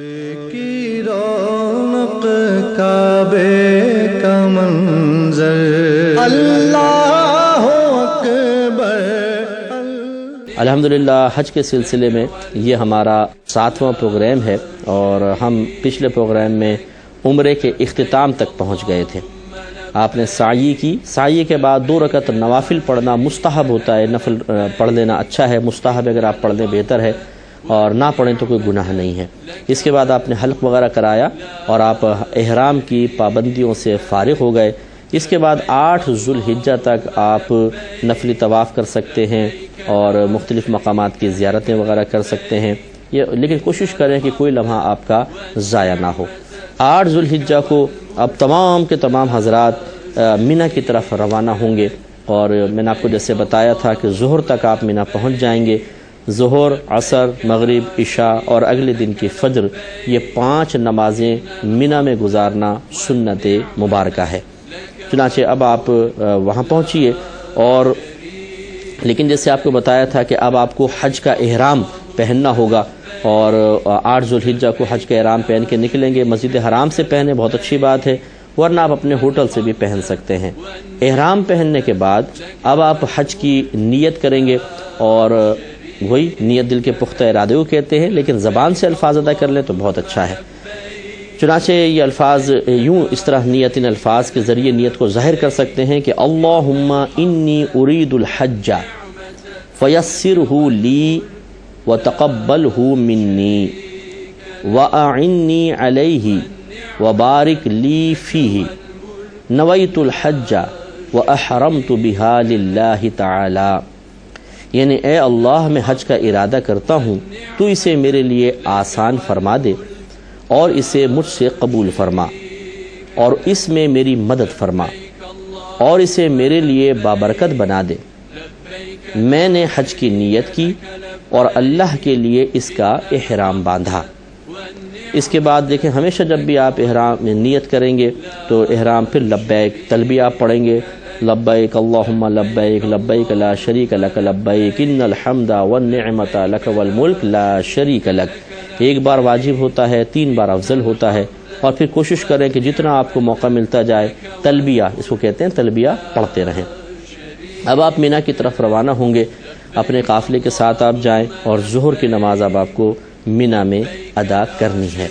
کی رونق کعبے کا منظر اللہ اکبر۔ الحمدللہ حج کے سلسلے میں یہ ہمارا 7واں پروگرام ہے اور ہم پچھلے پروگرام میں عمرے کے اختتام تک پہنچ گئے تھے۔ آپ نے سعی کی، سعی کے بعد 2 رکعت نوافل پڑھنا مستحب ہوتا ہے، نفل پڑھ لینا اچھا ہے، مستحب اگر آپ پڑھ لیں بہتر ہے، اور نہ پڑھیں تو کوئی گناہ نہیں ہے۔ اس کے بعد آپ نے حلق وغیرہ کرایا اور آپ احرام کی پابندیوں سے فارغ ہو گئے۔ اس کے بعد 8 ذو الحجہ تک آپ نفلی طواف کر سکتے ہیں اور مختلف مقامات کی زیارتیں وغیرہ کر سکتے ہیں، لیکن کوشش کریں کہ کوئی لمحہ آپ کا ضائع نہ ہو۔ 8 ذو الحجہ کو اب تمام کے تمام حضرات منی کی طرف روانہ ہوں گے، اور میں نے آپ کو جیسے بتایا تھا کہ ظہر تک آپ منی پہنچ جائیں گے۔ ظہر، عصر، مغرب، عشاء اور اگلے دن کی فجر، یہ 5 نمازیں منی میں گزارنا سنت مبارکہ ہے۔ چنانچہ اب آپ وہاں پہنچیے، اور لیکن جیسے آپ کو بتایا تھا کہ اب آپ کو حج کا احرام پہننا ہوگا، اور 8 ذو الحجہ کو حج کا احرام پہن کے نکلیں گے۔ مسجد حرام سے پہنے بہت اچھی بات ہے، ورنہ آپ اپنے ہوٹل سے بھی پہن سکتے ہیں۔ احرام پہننے کے بعد اب آپ حج کی نیت کریں گے، اور وہی نیت دل کے پختہ ارادے کو کہتے ہیں، لیکن زبان سے الفاظ ادا کر لیں تو بہت اچھا ہے۔ چنانچہ یہ الفاظ یوں اس طرح نیت، ان الفاظ کے ذریعے نیت کو ظاہر کر سکتے ہیں کہ اللہم انی ارید الحج فیسرہ لی وتقبلہ منی واعنی علیہ وبارک لی فیہ نویت الحج واحرمت بہا للہ تعالی، یعنی اے اللہ میں حج کا ارادہ کرتا ہوں، تو اسے میرے لیے آسان فرما دے اور اسے مجھ سے قبول فرما، اور اس میں میری مدد فرما، اور اسے میرے لیے بابرکت بنا دے۔ میں نے حج کی نیت کی اور اللہ کے لیے اس کا احرام باندھا۔ اس کے بعد دیکھیں، ہمیشہ جب بھی آپ احرام میں نیت کریں گے تو احرام پھر لبیک تلبیہ آپ پڑھیں گے، لبیک اللہم لبیک لبیک لا شریک لک لبیک ان الحمد والنعمت لک والملک لا شریک لک۔ 1 بار واجب ہوتا ہے، 3 بار افضل ہوتا ہے، اور پھر کوشش کریں کہ جتنا آپ کو موقع ملتا جائے تلبیہ، اس کو کہتے ہیں تلبیہ، پڑھتے رہیں۔ اب آپ منی کی طرف روانہ ہوں گے، اپنے قافلے کے ساتھ آپ جائیں، اور ظہر کی نماز اب آپ کو منی میں ادا کرنی ہے۔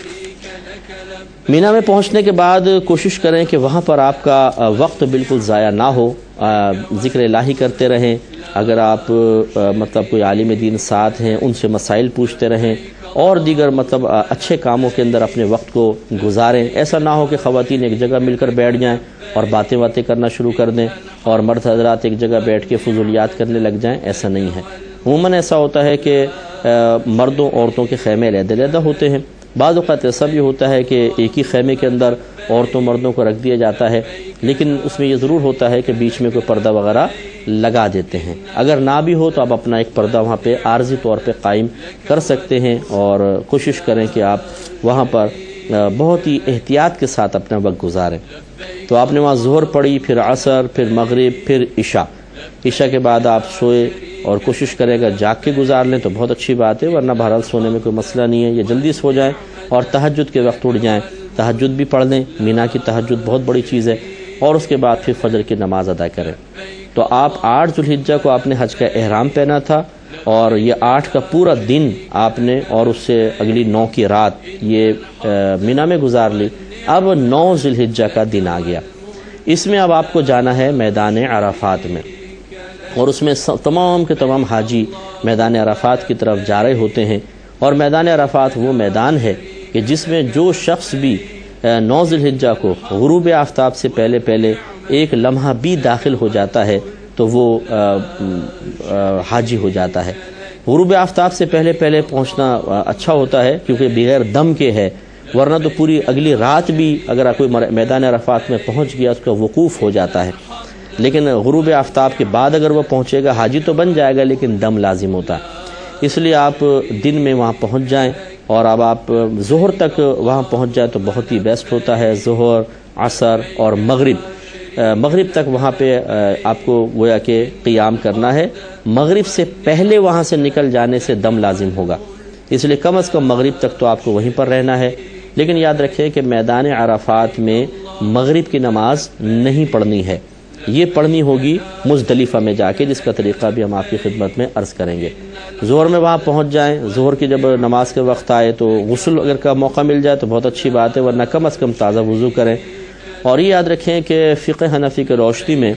منی میں پہنچنے کے بعد کوشش کریں کہ وہاں پر آپ کا وقت بالکل ضائع نہ ہو، ذکر الہی کرتے رہیں۔ اگر آپ مطلب کوئی عالم دین ساتھ ہیں، ان سے مسائل پوچھتے رہیں، اور دیگر مطلب اچھے کاموں کے اندر اپنے وقت کو گزاریں۔ ایسا نہ ہو کہ خواتین ایک جگہ مل کر بیٹھ جائیں اور باتیں کرنا شروع کر دیں، اور مرد حضرات ایک جگہ بیٹھ کے فضولیات کرنے لگ جائیں، ایسا نہیں ہے۔ عموماً ایسا ہوتا ہے کہ مردوں عورتوں کے خیمے علیحدہ ہوتے ہیں۔ بعض اوقات ایسا بھی ہوتا ہے کہ ایک ہی خیمے کے اندر عورتوں مردوں کو رکھ دیا جاتا ہے، لیکن اس میں یہ ضرور ہوتا ہے کہ بیچ میں کوئی پردہ وغیرہ لگا دیتے ہیں۔ اگر نہ بھی ہو تو آپ اپنا ایک پردہ وہاں پہ عارضی طور پہ قائم کر سکتے ہیں، اور کوشش کریں کہ آپ وہاں پر بہت ہی احتیاط کے ساتھ اپنا وقت گزاریں۔ تو آپ نے وہاں ظہر پڑھی، پھر عصر، پھر مغرب، پھر عشاء۔ عشاء کے بعد آپ سوئے، اور کوشش کرے گا جاگ کے گزار لیں تو بہت اچھی بات ہے، ورنہ بہرحال سونے میں کوئی مسئلہ نہیں ہے، یہ جلدی سو جائیں اور تہجد کے وقت اٹھ جائیں، تہجد بھی پڑھ لیں۔ منی کی تہجد بہت بڑی چیز ہے، اور اس کے بعد پھر فجر کی نماز ادا کریں۔ تو آپ 8 ذو الحجہ کو آپ نے حج کا احرام پہنا تھا، اور یہ 8 کا پورا دن آپ نے، اور اس سے اگلی 9 کی رات یہ منی میں گزار لی۔ اب 9 ذو الحجہ کا دن آ گیا، اس میں اب آپ کو جانا ہے میدان عرفات میں، اور اس میں تمام کے تمام حاجی میدان عرفات کی طرف جا رہے ہوتے ہیں۔ اور میدان عرفات وہ میدان ہے کہ جس میں جو شخص بھی 9 ذی الحجہ کو غروب آفتاب سے پہلے 1 لمحہ بھی داخل ہو جاتا ہے تو وہ حاجی ہو جاتا ہے۔ غروب آفتاب سے پہلے پہنچنا اچھا ہوتا ہے، کیونکہ بغیر دم کے ہے، ورنہ تو پوری اگلی رات بھی اگر کوئی میدان عرفات میں پہنچ گیا اس کا وقوف ہو جاتا ہے، لیکن غروب آفتاب کے بعد اگر وہ پہنچے گا حاجی تو بن جائے گا، لیکن دم لازم ہوتا ہے۔ اس لیے آپ دن میں وہاں پہنچ جائیں، اور اب آپ ظہر تک وہاں پہنچ جائیں تو بہت ہی بیسٹ ہوتا ہے۔ ظہر، عصر اور مغرب تک وہاں پہ آپ کو گویا کہ قیام کرنا ہے۔ مغرب سے پہلے وہاں سے نکل جانے سے دم لازم ہوگا، اس لیے کم از کم مغرب تک تو آپ کو وہیں پر رہنا ہے۔ لیکن یاد رکھیں کہ میدان عرفات میں مغرب کی نماز نہیں پڑھنی ہے، یہ پڑھنی ہوگی مزدلفہ میں جا کے، جس کا طریقہ بھی ہم آپ کی خدمت میں عرض کریں گے۔ ظہر میں وہاں پہنچ جائیں، ظہر کی جب نماز کے وقت آئے تو غسل اگر کا موقع مل جائے تو بہت اچھی بات ہے، ورنہ کم از کم تازہ وضو کریں۔ اور یہ یاد رکھیں کہ فقہ حنفی کے روشنی میں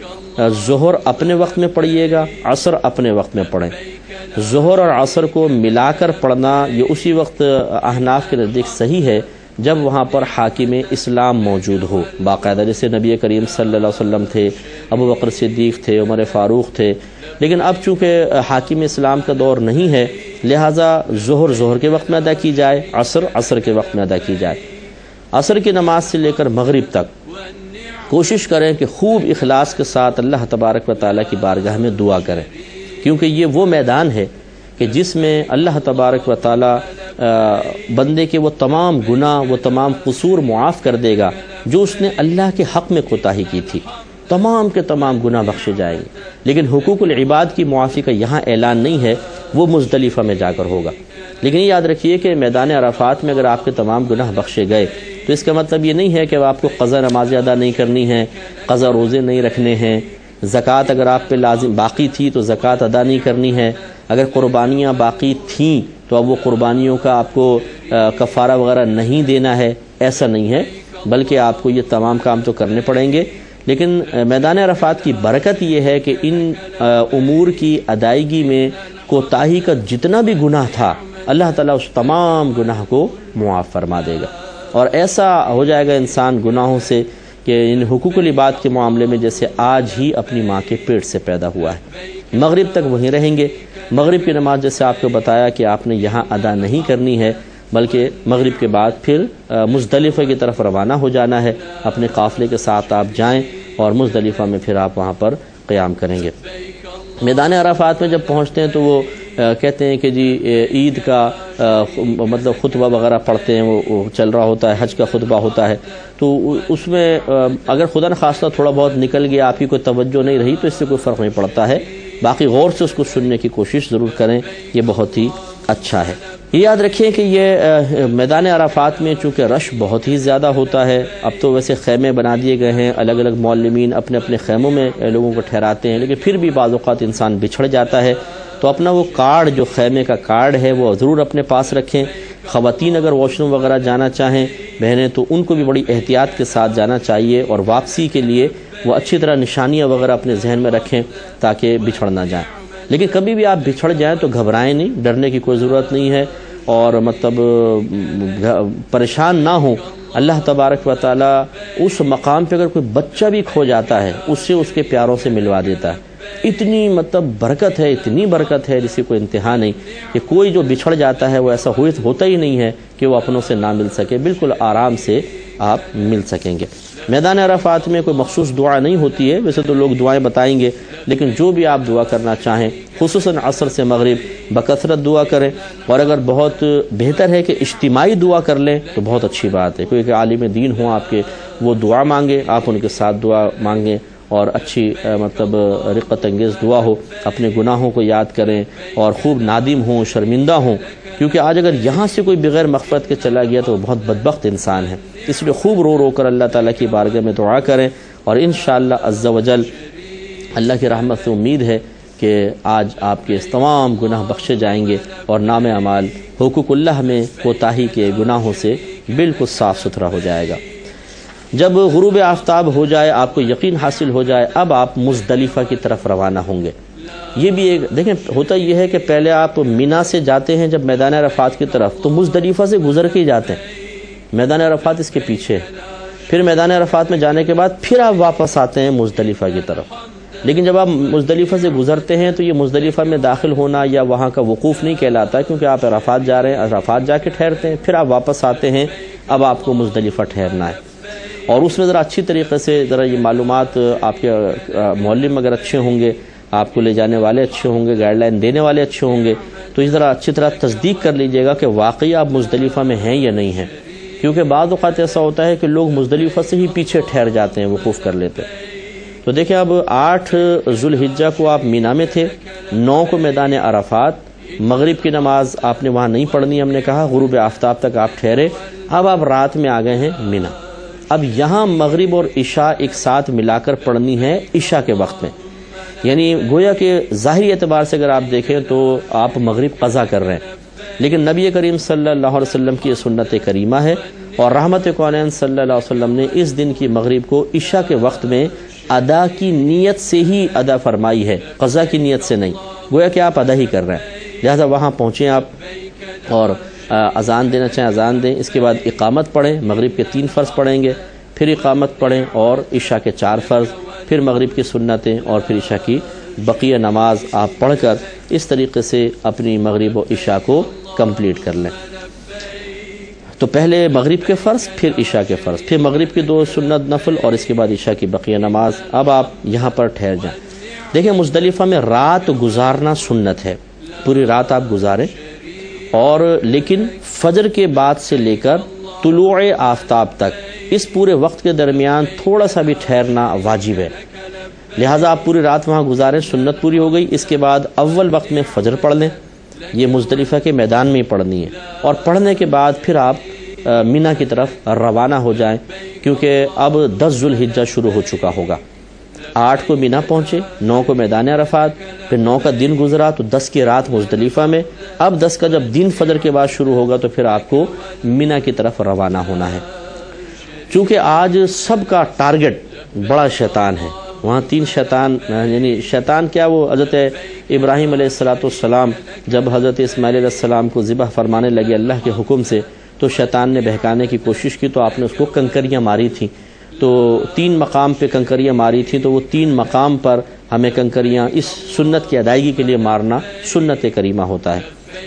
ظہر اپنے وقت میں پڑھیے گا، عصر اپنے وقت میں پڑھیں۔ ظہر اور عصر کو ملا کر پڑھنا یہ اسی وقت احناف کے نزدیک صحیح ہے جب وہاں پر حاکم اسلام موجود ہو باقاعدہ، جیسے نبی کریم صلی اللہ علیہ وسلم تھے، ابو بکر صدیق تھے، عمر فاروق تھے۔ لیکن اب چونکہ حاکم اسلام کا دور نہیں ہے، لہٰذا ظہر کے وقت میں ادا کی جائے، عصر کے وقت میں ادا کی جائے۔ عصر کی نماز سے لے کر مغرب تک کوشش کریں کہ خوب اخلاص کے ساتھ اللہ تبارک و تعالیٰ کی بارگاہ میں دعا کریں، کیونکہ یہ وہ میدان ہے کہ جس میں اللہ تبارک و تعالیٰ بندے کے وہ تمام گناہ، وہ تمام قصور معاف کر دے گا جو اس نے اللہ کے حق میں کوتاہی کی تھی، تمام کے تمام گناہ بخشے جائیں گے۔ لیکن حقوق العباد کی معافی کا یہاں اعلان نہیں ہے، وہ مزدلفہ میں جا کر ہوگا۔ لیکن یہ یاد رکھیے کہ میدان عرفات میں اگر آپ کے تمام گناہ بخشے گئے تو اس کا مطلب یہ نہیں ہے کہ آپ کو قضا نمازیں ادا نہیں کرنی ہیں، قضا روزے نہیں رکھنے ہیں، زکوٰۃ اگر آپ پہ لازم باقی تھی تو زکوٰۃ ادا نہیں کرنی ہے، اگر قربانیاں باقی تھیں تو اب وہ قربانیوں کا آپ کو کفارہ وغیرہ نہیں دینا ہے، ایسا نہیں ہے، بلکہ آپ کو یہ تمام کام تو کرنے پڑیں گے۔ لیکن میدان عرفات کی برکت یہ ہے کہ ان امور کی ادائیگی میں کوتاہی کا جتنا بھی گناہ تھا اللہ تعالیٰ اس تمام گناہ کو معاف فرما دے گا، اور ایسا ہو جائے گا انسان گناہوں سے کہ ان حقوق العباد کے معاملے میں جیسے آج ہی اپنی ماں کے پیٹ سے پیدا ہوا ہے۔ مغرب تک وہیں رہیں گے۔ مغرب کی نماز جیسے آپ کو بتایا کہ آپ نے یہاں ادا نہیں کرنی ہے، بلکہ مغرب کے بعد پھر مزدلفہ کی طرف روانہ ہو جانا ہے، اپنے قافلے کے ساتھ آپ جائیں اور مزدلفہ میں پھر آپ وہاں پر قیام کریں گے۔ میدان عرفات میں جب پہنچتے ہیں تو وہ کہتے ہیں کہ جی عید کا مطلب خطبہ وغیرہ پڑھتے ہیں، وہ چل رہا ہوتا ہے، حج کا خطبہ ہوتا ہے، تو اس میں اگر خدا نخواستہ تھوڑا بہت نکل گیا، آپ کی کوئی توجہ نہیں رہی تو اس سے کوئی فرق نہیں پڑتا ہے، باقی غور سے اس کو سننے کی کوشش ضرور کریں، یہ بہت ہی اچھا ہے۔ یہ یاد رکھیں کہ یہ میدان عرفات میں چونکہ رش بہت ہی زیادہ ہوتا ہے، اب تو ویسے خیمے بنا دیے گئے ہیں، الگ الگ معلمین اپنے اپنے خیموں میں لوگوں کو ٹھہراتے ہیں، لیکن پھر بھی بعض اوقات انسان بچھڑ جاتا ہے، تو اپنا وہ کارڈ جو خیمے کا کارڈ ہے وہ ضرور اپنے پاس رکھیں۔ خواتین اگر واش روم وغیرہ جانا چاہیں بہنیں تو ان کو بھی بڑی احتیاط کے ساتھ جانا چاہیے، اور واپسی کے لیے وہ اچھی طرح نشانیاں وغیرہ اپنے ذہن میں رکھیں تاکہ بچھڑ نہ جائیں۔ لیکن کبھی بھی آپ بچھڑ جائیں تو گھبرائیں نہیں، ڈرنے کی کوئی ضرورت نہیں ہے، اور مطلب پریشان نہ ہوں۔ اللہ تبارک و تعالیٰ اس مقام پہ اگر کوئی بچہ بھی کھو جاتا ہے اس سے اس کے پیاروں سے ملوا دیتا ہے۔ اتنی مطلب برکت ہے، اتنی برکت ہے جس کی کوئی انتہا نہیں، کہ کوئی جو بچھڑ جاتا ہے وہ ایسا ہوتا ہی نہیں ہے کہ وہ اپنوں سے نہ مل سکے، بالکل آرام سے آپ مل سکیں گے۔ میدان عرفات میں کوئی مخصوص دعا نہیں ہوتی ہے، ویسے تو لوگ دعائیں بتائیں گے، لیکن جو بھی آپ دعا کرنا چاہیں خصوصاً عصر سے مغرب بکثرت دعا کریں، اور اگر بہت بہتر ہے کہ اجتماعی دعا کر لیں تو بہت اچھی بات ہے، کوئی کہ عالم دین ہوں آپ کے، وہ دعا مانگے، آپ ان کے ساتھ دعا مانگیں، اور اچھی مطلب رقت انگیز دعا ہو، اپنے گناہوں کو یاد کریں اور خوب نادم ہوں، شرمندہ ہوں، کیونکہ آج اگر یہاں سے کوئی بغیر مغفرت کے چلا گیا تو وہ بہت بدبخت انسان ہے۔ اس لیے خوب رو رو کر اللہ تعالیٰ کی بارگاہ میں دعا کریں، اور انشاءاللہ عز و جل اللہ کی رحمت سے امید ہے کہ آج آپ کے اس تمام گناہ بخشے جائیں گے، اور نام اعمال حقوق اللہ میں کوتاہی کے گناہوں سے بالکل صاف ستھرا ہو جائے گا۔ جب غروب آفتاب ہو جائے، آپ کو یقین حاصل ہو جائے، اب آپ مزدلفہ کی طرف روانہ ہوں گے۔ یہ بھی ایک دیکھیں، ہوتا یہ ہے کہ پہلے آپ مینا سے جاتے ہیں جب میدان عرفات کی طرف، تو مزدلفہ سے گزر کے ہی جاتے ہیں، میدان عرفات اس کے پیچھے ہے، پھر میدان عرفات میں جانے کے بعد پھر آپ واپس آتے ہیں مزدلفہ کی طرف۔ لیکن جب آپ مزدلفہ سے گزرتے ہیں تو یہ مزدلفہ میں داخل ہونا یا وہاں کا وقوف نہیں کہلاتا، کیونکہ آپ عرفات جا رہے ہیں، عرفات جا کے ٹھہرتے ہیں، پھر آپ واپس آتے ہیں، اب آپ کو مزدلفہ ٹھہرنا ہے۔ اور اس میں ذرا اچھی طریقے سے ذرا یہ معلومات، آپ کے معلم اگر اچھے ہوں گے، آپ کو لے جانے والے اچھے ہوں گے، گائیڈ لائن دینے والے اچھے ہوں گے، تو اس ذرا اچھی طرح تصدیق کر لیجئے گا کہ واقعی آپ مزدلفہ میں ہیں یا نہیں ہیں، کیونکہ بعض اوقات ایسا ہوتا ہے کہ لوگ مزدلفہ سے ہی پیچھے ٹھہر جاتے ہیں، وقوف کر لیتے ہیں۔ تو دیکھیں، اب 8 ذوالحجہ کو آپ مینا میں تھے، 9 کو میدان عرفات، مغرب کی نماز آپ نے وہاں نہیں پڑھنی، ہم نے کہا غروب آفتاب تک آپ ٹھہرے۔ اب آپ رات میں آ گئے ہیں مینا، اب یہاں مغرب اور عشاء ایک ساتھ ملا کر پڑھنی ہے عشاء کے وقت میں، یعنی گویا کہ ظاہری اعتبار سے اگر آپ دیکھیں تو آپ مغرب قضا کر رہے ہیں، لیکن نبی کریم صلی اللہ علیہ وسلم کی یہ سنت کریمہ ہے، اور رحمت کونین صلی اللہ علیہ وسلم نے اس دن کی مغرب کو عشاء کے وقت میں ادا کی نیت سے ہی ادا فرمائی ہے، قضا کی نیت سے نہیں، گویا کہ آپ ادا ہی کر رہے ہیں۔ لہذا وہاں پہنچیں آپ اور اذان دینا چاہیں اذان دیں، اس کے بعد اقامت پڑھیں، مغرب کے 3 فرض پڑھیں گے، پھر اقامت پڑھیں اور عشاء کے 4 فرض، پھر مغرب کی سنتیں اور پھر عشاء کی بقیہ نماز آپ پڑھ کر اس طریقے سے اپنی مغرب و عشاء کو کمپلیٹ کر لیں۔ تو پہلے مغرب کے فرض، پھر عشاء کے فرض، پھر مغرب کی 2 سنت نفل اور اس کے بعد عشاء کی بقیہ نماز۔ اب آپ یہاں پر ٹھہر جائیں۔ دیکھیں مزدلفہ میں رات گزارنا سنت ہے، پوری رات آپ گزاریں، اور لیکن فجر کے بعد سے لے کر طلوع آفتاب تک اس پورے وقت کے درمیان تھوڑا سا بھی ٹھہرنا واجب ہے، لہٰذا آپ پوری رات وہاں گزاریں، سنت پوری ہو گئی۔ اس کے بعد اول وقت میں فجر پڑھ لیں، یہ مزدلفہ کے میدان میں ہی پڑھنی ہے، اور پڑھنے کے بعد پھر آپ مینا کی طرف روانہ ہو جائیں، کیونکہ اب 10 ذوالحجہ شروع ہو چکا ہوگا۔ 8 کو مینا پہنچے، 9 کو میدان عرفات، پھر 9 کا دن گزرا تو 10 کی رات مزدلفہ میں، اب 10 کا جب دن فجر کے بعد شروع ہوگا تو پھر آپ کو مینا کی طرف روانہ ہونا ہے۔ چونکہ آج سب کا ٹارگٹ بڑا شیطان ہے، وہاں 3 شیطان، یعنی شیطان کیا، وہ حضرت ابراہیم علیہ السلام جب حضرت اسماعیل علیہ السلام کو ذبح فرمانے لگے اللہ کے حکم سے، تو شیطان نے بہکانے کی کوشش کی، تو آپ نے اس کو کنکریاں ماری تھیں، تو 3 مقام پہ کنکریاں ماری تھیں، تو وہ 3 مقام پر ہمیں کنکریاں اس سنت کی ادائیگی کے لیے مارنا سنت کریمہ ہوتا ہے۔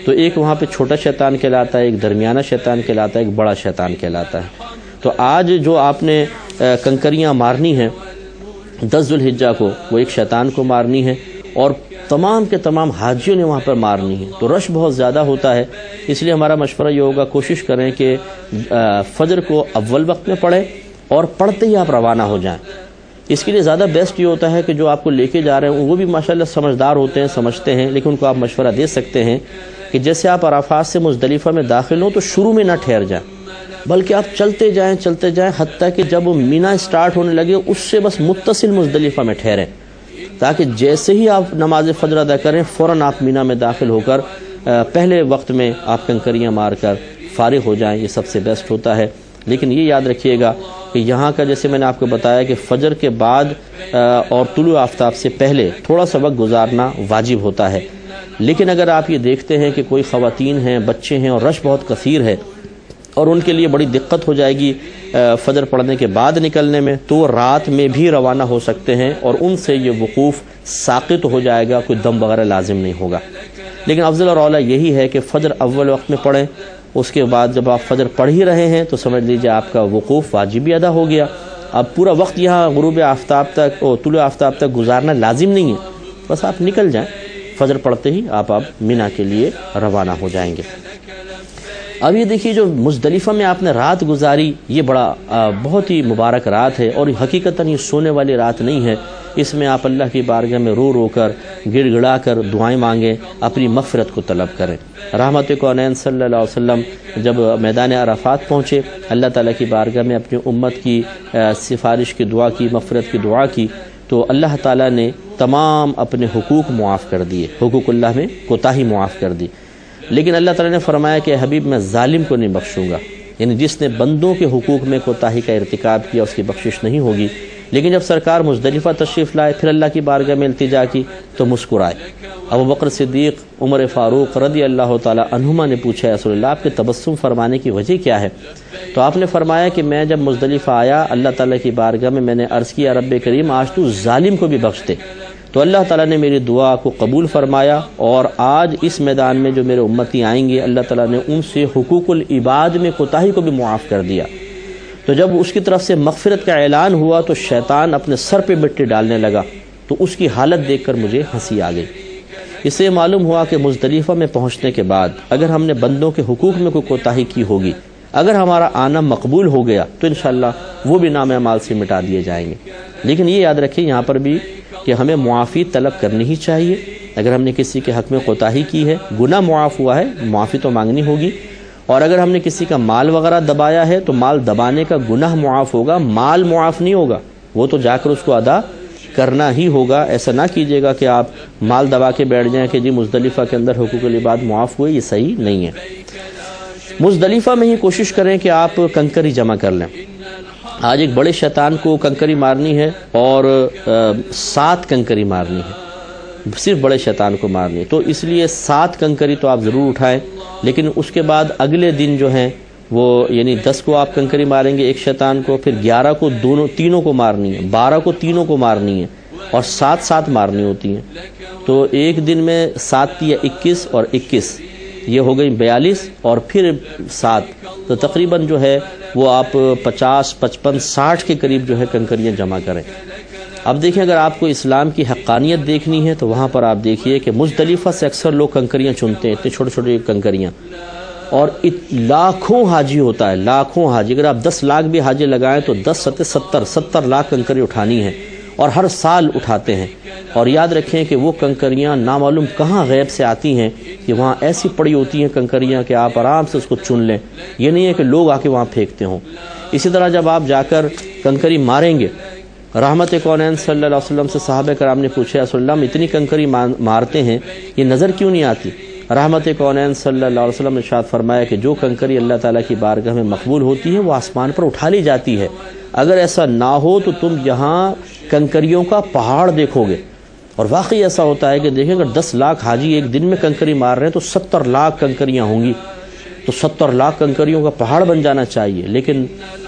تو ایک وہاں پہ چھوٹا شیطان کہلاتا ہے، ایک درمیانہ شیطان کہلاتا ہے، ایک بڑا شیطان کہلاتا ہے۔ تو آج جو آپ نے کنکریاں مارنی ہیں 10 ذوالحجہ کو، وہ ایک شیطان کو مارنی ہے، اور تمام کے تمام حاجیوں نے وہاں پر مارنی ہے، تو رش بہت زیادہ ہوتا ہے، اس لیے ہمارا مشورہ یہ ہوگا کوشش کریں کہ فجر کو اول وقت میں پڑھیں اور پڑھتے ہی آپ روانہ ہو جائیں۔ اس کے لیے زیادہ بیسٹ یہ ہوتا ہے کہ جو آپ کو لے کے جا رہے ہیں وہ بھی ماشاءاللہ سمجھدار ہوتے ہیں، سمجھتے ہیں، لیکن ان کو آپ مشورہ دے سکتے ہیں کہ جیسے آپ عرفات سے مزدلفہ میں داخل ہوں تو شروع میں نہ ٹھہر جائیں، بلکہ آپ چلتے جائیں حتیٰ کہ جب مینا سٹارٹ ہونے لگے اس سے بس متصل مزدلفہ میں ٹھہریں، تاکہ جیسے ہی آپ نماز فجر ادا کریں فوراً آپ مینا میں داخل ہو کر پہلے وقت میں آپ کنکریاں مار کر فارغ ہو جائیں، یہ سب سے بیسٹ ہوتا ہے۔ لیکن یہ یاد رکھیے گا کہ یہاں کا جیسے میں نے آپ کو بتایا کہ فجر کے بعد اور طلوع آفتاب سے پہلے تھوڑا سا وقت گزارنا واجب ہوتا ہے، لیکن اگر آپ یہ دیکھتے ہیں کہ کوئی خواتین ہیں، بچے ہیں اور رش بہت کثیر ہے اور ان کے لیے بڑی دقت ہو جائے گی فجر پڑھنے کے بعد نکلنے میں، تو رات میں بھی روانہ ہو سکتے ہیں اور ان سے یہ وقوف ساقط ہو جائے گا، کوئی دم وغیرہ لازم نہیں ہوگا۔ لیکن افضل اور اولیٰ یہی ہے کہ فجر اول وقت میں پڑھیں، اس کے بعد جب آپ فجر پڑھ ہی رہے ہیں تو سمجھ لیجیے آپ کا وقوف واجبی ادا ہو گیا، اب پورا وقت یہاں غروب آفتاب تک اور طلوع آفتاب تک گزارنا لازم نہیں ہے، بس آپ نکل جائیں، فجر پڑھتے ہی آپ مینا کے لیے روانہ ہو جائیں گے۔ اب یہ دیکھیے جو مزدلفہ میں آپ نے رات گزاری، یہ بہت ہی مبارک رات ہے، اور حقیقتاً یہ سونے والی رات نہیں ہے، اس میں آپ اللہ کی بارگاہ میں رو رو کر گڑ گڑا کر دعائیں مانگیں، اپنی مغفرت کو طلب کریں۔ رحمت کونین صلی اللہ علیہ وسلم جب میدان عرفات پہنچے، اللہ تعالیٰ کی بارگاہ میں اپنی امت کی سفارش کی دعا کی، مغفرت کی دعا کی، تو اللہ تعالیٰ نے تمام اپنے حقوق معاف کر دیے، حقوق اللہ میں کوتاہی معاف کر دی۔ لیکن اللہ تعالیٰ نے فرمایا کہ حبیب میں ظالم کو نہیں بخشوں گا، یعنی جس نے بندوں کے حقوق میں کوتاہی کا ارتکاب کیا اس کی بخشش نہیں ہوگی۔ لیکن جب سرکار مزدلفہ تشریف لائے، پھر اللہ کی بارگاہ میں التجا کی تو مسکرائے۔ ابو بکر صدیق، عمر فاروق رضی اللہ تعالی عنہما نے پوچھا رسول اللہ آپ کے تبسم فرمانے کی وجہ کیا ہے؟ تو آپ نے فرمایا کہ میں جب مزدلفہ آیا اللہ تعالیٰ کی بارگاہ میں نے عرض کیا رب کریم آج تو ظالم کو بھی بخش دے، تو اللہ تعالیٰ نے میری دعا کو قبول فرمایا، اور آج اس میدان میں جو میرے امتی آئیں گے اللہ تعالیٰ نے ان سے حقوق العباد میں کوتاہی کو بھی معاف کر دیا۔ تو جب اس کی طرف سے مغفرت کا اعلان ہوا تو شیطان اپنے سر پہ مٹی ڈالنے لگا، تو اس کی حالت دیکھ کر مجھے ہنسی آ گئی۔ اس سے معلوم ہوا کہ مزدلفہ میں پہنچنے کے بعد اگر ہم نے بندوں کے حقوق میں کوئی کوتاہی کی ہوگی، اگر ہمارا آنا مقبول ہو گیا تو انشاءاللہ وہ بھی نام اعمال سے مٹا دیے جائیں گے۔ لیکن یہ یاد رکھیں یہاں پر بھی کہ ہمیں معافی طلب کرنی ہی چاہیے، اگر ہم نے کسی کے حق میں کوتاہی کی ہے، گناہ معاف ہوا ہے، معافی تو مانگنی ہوگی، اور اگر ہم نے کسی کا مال وغیرہ دبایا ہے تو مال دبانے کا گناہ معاف ہوگا، مال معاف نہیں ہوگا، وہ تو جا کر اس کو ادا کرنا ہی ہوگا۔ ایسا نہ کیجیے گا کہ آپ مال دبا کے بیٹھ جائیں کہ جی مزدلفہ کے اندر حقوق العباد معاف ہوئے، یہ صحیح نہیں ہے۔ مزدلفہ میں ہی کوشش کریں کہ آپ کنکری جمع کر لیں۔ آج ایک بڑے شیطان کو کنکری مارنی ہے اور 7 کنکری مارنی ہے، صرف بڑے شیطان کو مارنی ہے، تو اس لیے 7 کنکری تو آپ ضرور اٹھائیں، لیکن اس کے بعد اگلے دن جو ہیں وہ یعنی 10 کو آپ کنکری ماریں گے ایک شیطان کو، پھر 11 کو تینوں کو مارنی ہے، 12 کو تینوں کو مارنی ہے، اور 7 مارنی ہوتی ہیں۔ تو ایک دن میں 7 یا 21 اور 21 یہ ہو گئی 42 اور پھر 7، تو تقریباً جو ہے وہ آپ 50 55 60 کے قریب جو ہے کنکریاں جمع کریں۔ اب دیکھیں اگر آپ کو اسلام کی حقانیت دیکھنی ہے تو وہاں پر آپ دیکھیے کہ مزدلفہ سے اکثر لوگ کنکریاں چنتے ہیں، اتنے چھوٹے چھوٹے کنکریاں، اور لاکھوں حاجی ہوتا ہے، لاکھوں حاجی، اگر آپ 10 لاکھ بھی حاجی لگائیں تو 10 70 لاکھ کنکری اٹھانی ہے، اور ہر سال اٹھاتے ہیں۔ اور یاد رکھیں کہ وہ کنکریاں نامعلوم کہاں غیب سے آتی ہیں، کہ وہاں ایسی پڑی ہوتی ہیں کنکریاں کہ آپ آرام سے اس کو چن لیں، یہ نہیں ہے کہ لوگ آ کے وہاں پھینکتے ہوں۔ اسی طرح جب آپ جا کر کنکری ماریں گے، رحمت کونین صلی اللہ علیہ وسلم سے صحابہ کرام نے پوچھا، رسول اللہ ہم اتنی کنکری مارتے ہیں، یہ نظر کیوں نہیں آتی؟ رحمت کونین صلی اللہ علیہ وسلم نے ارشاد فرمایا کہ جو کنکری اللہ تعالیٰ کی بارگاہ میں مقبول ہوتی ہے وہ آسمان پر اٹھا لی جاتی ہے، اگر ایسا نہ ہو تو تم یہاں کنکریوں کا پہاڑ دیکھو گے۔ اور واقعی ایسا ہوتا ہے کہ دیکھیں اگر 10 لاکھ حاجی ایک دن میں کنکری مار رہے ہیں تو 70 لاکھ کنکریاں ہوں گی، تو 70 لاکھ کنکریوں کا پہاڑ بن جانا چاہیے۔ لیکن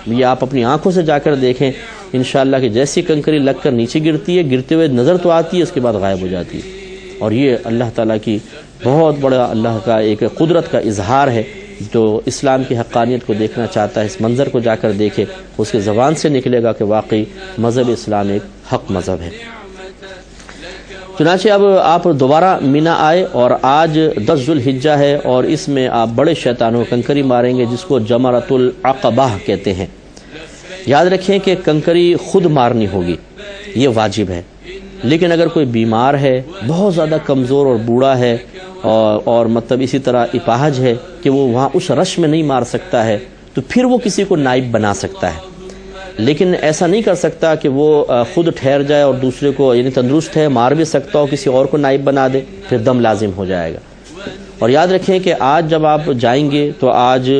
یہ آپ اپنی آنکھوں سے جا کر دیکھیں انشاءاللہ کہ جیسی کنکری لگ کر نیچے گرتی ہے، گرتے ہوئے نظر تو آتی ہے، اس کے بعد غائب ہو جاتی ہے۔ اور یہ اللہ تعالیٰ کی بہت بڑا اللہ کا ایک قدرت کا اظہار ہے۔ جو اسلام کی حقانیت کو دیکھنا چاہتا ہے اس منظر کو جا کر دیکھے، اس کے زبان سے نکلے گا کہ واقعی مذہب اسلام ایک حق مذہب ہے۔ چنانچہ اب آپ دوبارہ مینا آئے، اور آج 10 ذوالحجہ ہے، اور اس میں آپ بڑے شیطانوں کو کنکری ماریں گے جس کو جمرۃ العقبہ کہتے ہیں۔ یاد رکھیں کہ کنکری خود مارنی ہوگی، یہ واجب ہے، لیکن اگر کوئی بیمار ہے، بہت زیادہ کمزور اور بوڑھا ہے، اور مطلب اسی طرح اپاہج ہے کہ وہ وہاں اس رش میں نہیں مار سکتا ہے، تو پھر وہ کسی کو نائب بنا سکتا ہے، لیکن ایسا نہیں کر سکتا کہ وہ خود ٹھہر جائے اور دوسرے کو، یعنی تندرست ہے مار بھی سکتا ہو، کسی اور کو نائب بنا دے، پھر دم لازم ہو جائے گا۔ اور یاد رکھیں کہ آج جب آپ جائیں گے تو آج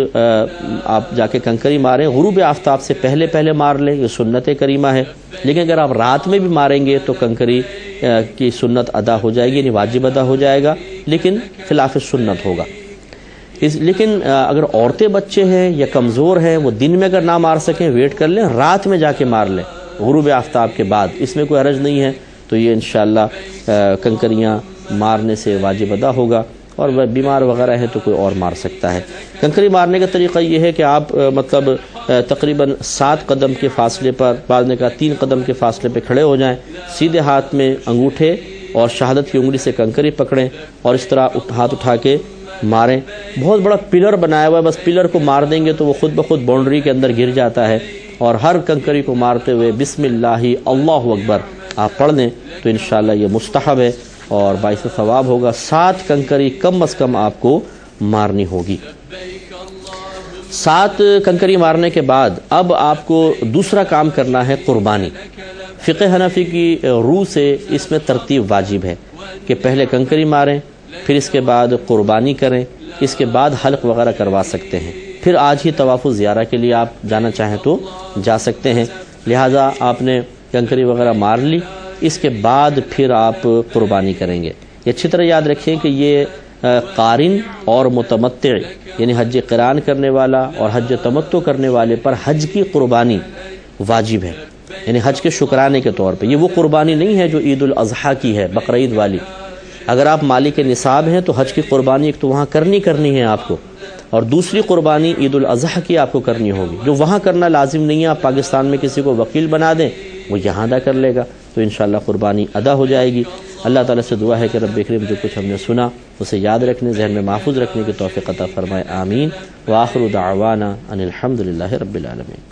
آپ جا کے کنکری ماریں، غروب آفتاب سے پہلے مار لیں، یہ سنت کریمہ ہے، لیکن اگر آپ رات میں بھی ماریں گے تو کنکری کی سنت ادا ہو جائے گی، یعنی واجب ادا ہو جائے گا، لیکن خلاف سنت ہوگا۔ لیکن اگر عورتیں بچے ہیں یا کمزور ہیں، وہ دن میں اگر نہ مار سکیں ویٹ کر لیں، رات میں جا کے مار لیں غروب آفتاب کے بعد، اس میں کوئی حرج نہیں ہے، تو یہ انشاءاللہ کنکریاں مارنے سے واجب ادا ہوگا۔ اور وہ بیمار وغیرہ ہے تو کوئی اور مار سکتا ہے۔ کنکری مارنے کا طریقہ یہ ہے کہ آپ مطلب تقریباً 7 قدم کے فاصلے پر، بعض نے کہا 3 قدم کے فاصلے پہ کھڑے ہو جائیں، سیدھے ہاتھ میں انگوٹھے اور شہادت کی انگلی سے کنکری پکڑیں، اور اس طرح ہاتھ اٹھا کے ماریں۔ بہت بڑا پلر بنایا ہوا ہے، بس پلر کو مار دیں گے تو وہ خود بخود باؤنڈری کے اندر گر جاتا ہے، اور ہر کنکری کو مارتے ہوئے بسم اللہ اللہ اکبر آپ پڑھ لیں تو انشاءاللہ یہ مستحب ہے اور باعث ثواب ہوگا۔ 7 کنکری کم از کم آپ کو مارنی ہوگی۔ 7 کنکری مارنے کے بعد اب آپ کو دوسرا کام کرنا ہے قربانی۔ فقہ حنفی کی روح سے اس میں ترتیب واجب ہے کہ پہلے کنکری ماریں، پھر اس کے بعد قربانی کریں، اس کے بعد حلق وغیرہ کروا سکتے ہیں، پھر آج ہی طواف زیارہ کے لیے آپ جانا چاہیں تو جا سکتے ہیں۔ لہٰذا آپ نے کنکری وغیرہ مار لی، اس کے بعد پھر آپ قربانی کریں گے۔ یہ اچھی طرح یاد رکھیں کہ یہ قارن اور متمتع، یعنی حج قران کرنے والا اور حج تمتع کرنے والے پر حج کی قربانی واجب ہے، یعنی حج کے شکرانے کے طور پہ۔ یہ وہ قربانی نہیں ہے جو عید الاضحیٰ کی ہے، بقرعید والی۔ اگر آپ مالک نصاب ہیں تو حج کی قربانی ایک تو وہاں کرنی ہے آپ کو، اور دوسری قربانی عید الاضحیٰ کی آپ کو کرنی ہوگی۔ جو وہاں کرنا لازم نہیں ہے، آپ پاکستان میں کسی کو وکیل بنا دیں، وہ یہاں ادا کر لے گا، تو انشاءاللہ قربانی ادا ہو جائے گی۔ اللہ تعالیٰ سے دعا ہے کہ رب کریم جو کچھ ہم نے سنا اسے یاد رکھنے، ذہن میں محفوظ رکھنے کی توفیق عطا فرمائے، آمین۔ وآخر دعوانا ان الحمد للہ رب العالمین۔